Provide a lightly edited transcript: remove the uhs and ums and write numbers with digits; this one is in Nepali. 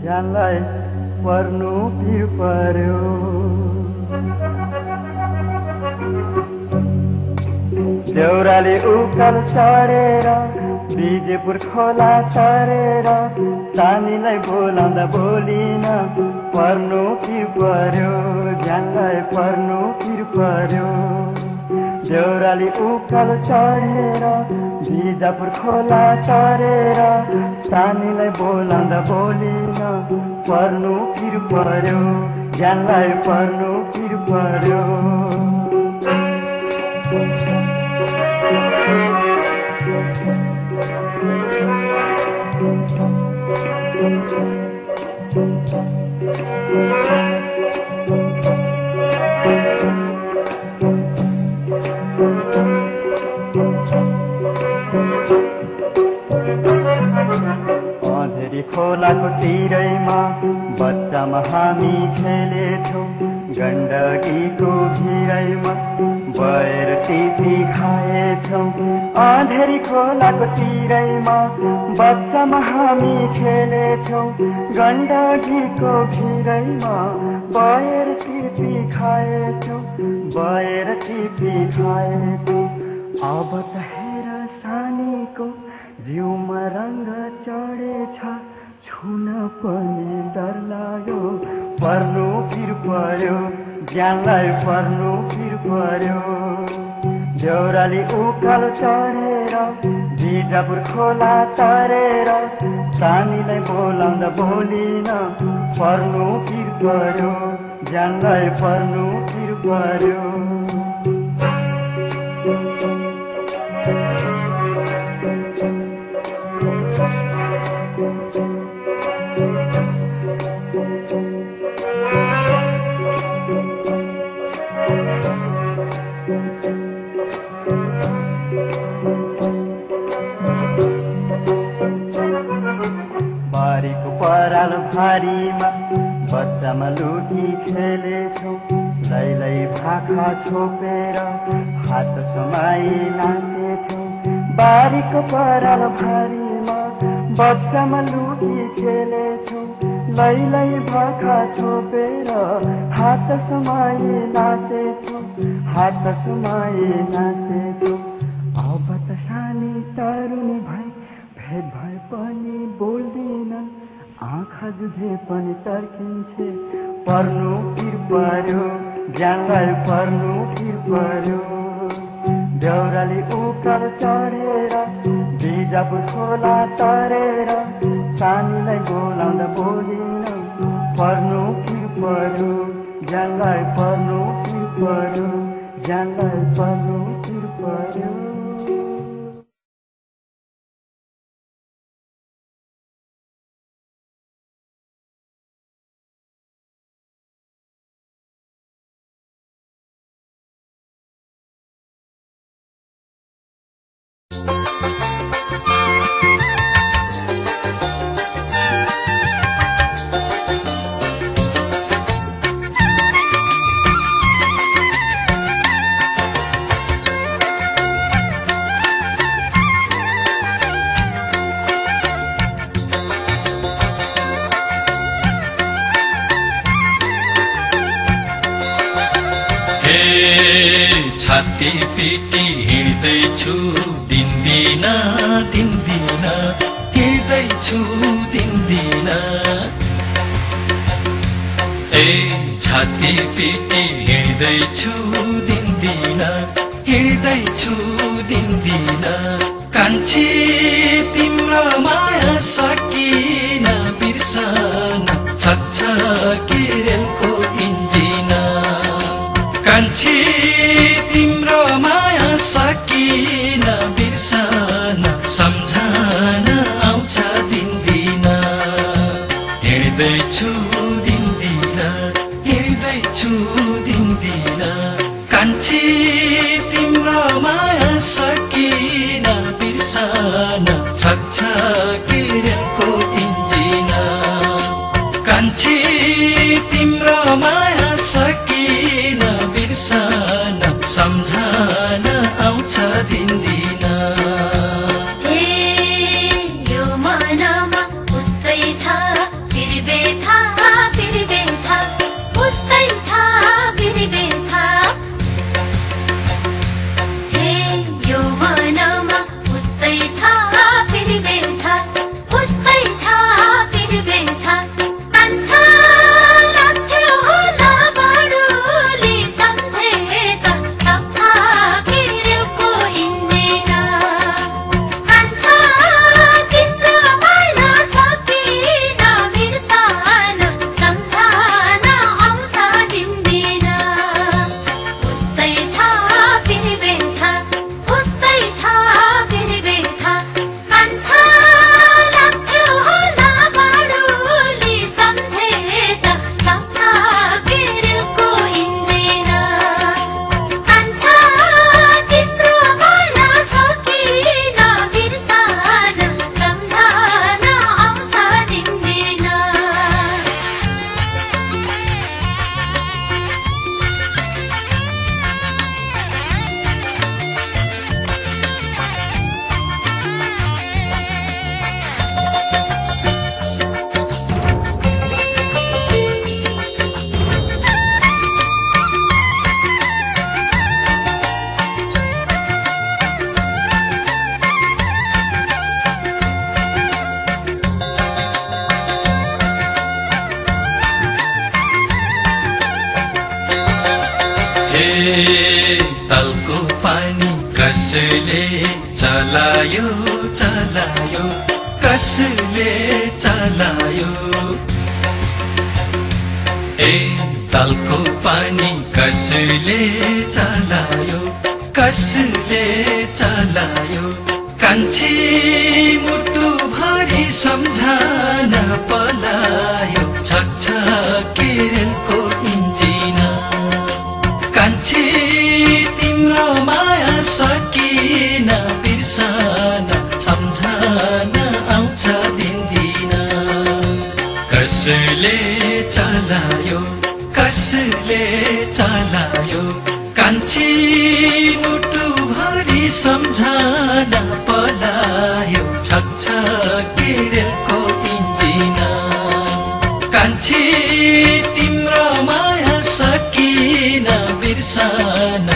ज्यानलाई पर्नु पिर पर्यो देउराली उकाल चढेर बिजेपुर खोला तरेर सानीलाई बोलाउँदा बोलिन पर्नु पिर पर्यो ज्यानलाई पर्नु पिर पर्यो देउराली उकाल चढेर बिजापुर खोला तरेर सानीलाई बोलाउँदा बोलिन पर्नु पिर पर्यो ज्यानलाई पर्नु पिर पर्यो अँधेरी खोलाको तिरैमा बच्चामा हामी खेलेछौँ गण्डकीको भिरैमा बएर टिपी खाएछौँ अँधेरी खोलाको तिरैमा बच्चामा हामी खेलेछौँ गण्डकीको भिरैमा बएर टिपी खाएछौँ बएर टिपी खाएछौँ अब त हेर सानीको जिउमा रङ्ग चढेछ छुन पनि डर लाग्यो पर्नु पिर पर्यो ज्यानलाई पर्नु पिर पर्यो देउराली उकाल चढेर बिजापुर खोला तरेर सानीलाई बोलाउँदा बोलिन पर्नु पिर पर्यो ज्यानलाई पर्नु पिर पर्यो बारीको पराल भारीमा बच्चामा लुटी खेलेछौँ लैलै भाखा छोपेर हात समाई नाचेछौँ बारीको पराल भारीमा बच्चामा लुटी खेलेछौँ लैलै भाखा छोपेर हात समाई नाचेछौँ हात समाई नाचेछौँ अब त सानी तरुनी भई भेट भए पनि बोल्दिनन् आँखा जुझे पनि तर्किन्छे पर्नु पिर पर्यो ज्यानलाई पर्नु पिर पर्यो देउराली उकाल चढेर बिजापुर खोला तरेर सानीलाई बोलाउँदा बोलिन पर्नु पिर पर्यो ज्यानलाई पर्नु पिर पर्यो ज्यानलाई पर्नु पिर पर्यो छाती पिटी हिँड्दैछु दिन्दिन दिन्दिन हिँड्दैछु दिन्दिन छाती पिटी हिँड्दैछु दिन्दिन हिँड्दैछु दिन्दिन कान्छी तिम्रो माया सकिन बिर्सन छकछकी रेलको इन्जिन कान्छी तिम्रो माया सकिन बिर्सन सम्झन आउँछ दिन्दिन हिँड्दैछु दिन्दिन हिँड्दैछु दिन्दिन कान्छी तिम्रो माया सकिन बिर्सन छकछकी रेलको इन्जिन कान्छी तिम्रो तलको पानी कसले चलायो चलायो कसले चलायो ए तलको पानी कसले चलायो कसले चलायो कान्छी मुटु भरि सम्झना पलायो छकछके रेलको इन्जिन कान्छी तिम्रो माया सकिन बिर्सन सम्झन आउँछ दिनदिन कसले चलायो कसले चलायो कान्छी मुटु भरि सम्झना पलायो छकछके रेलको इन्जिन कान्छी तिम्रो माया सकिन बिर्सन